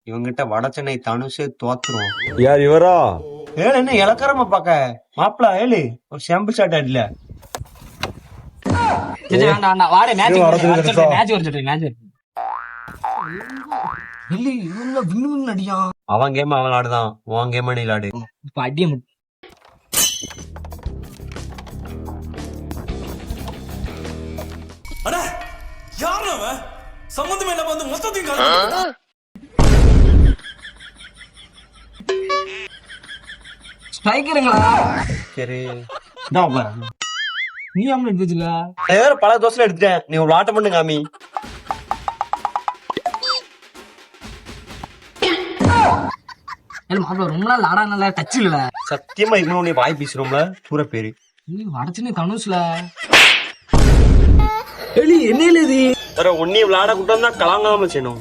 இவங்கிட்ட வடச்சென்னை தனுஷே தோத்துரும். யார் இவரா? ஏழு என்ன இலக்கரமா பாக்க மாப்பிள ஏழு ஒரு செம்பு ஷாட் அடில. அவன் கேம் அவன் ஆடுதான், உன் கேம் நீ ஆடு. சம்பந்தமே இல்லாம வந்து மொத்தத்தையும் சரி நீ ஆம்ல எடுத்துச்சுல பல தோசை எடுத்துட்டேன். நீ ஒரு ஆட்டம் பண்ணு காமி. மாப்பிள்ள ரொம்ப நாள் ஆடா நல்லா டச் இல்ல. சத்தியமா இருக்கணும். நீ வாய் பேசுறோம்ல பூரா பேரு நீ வடச்சுன்னு தனுஷ்ல எலி என்ன இது ஒன்னி விளையாட கூட்டம் தான் கலாங்காம செய்யணும்.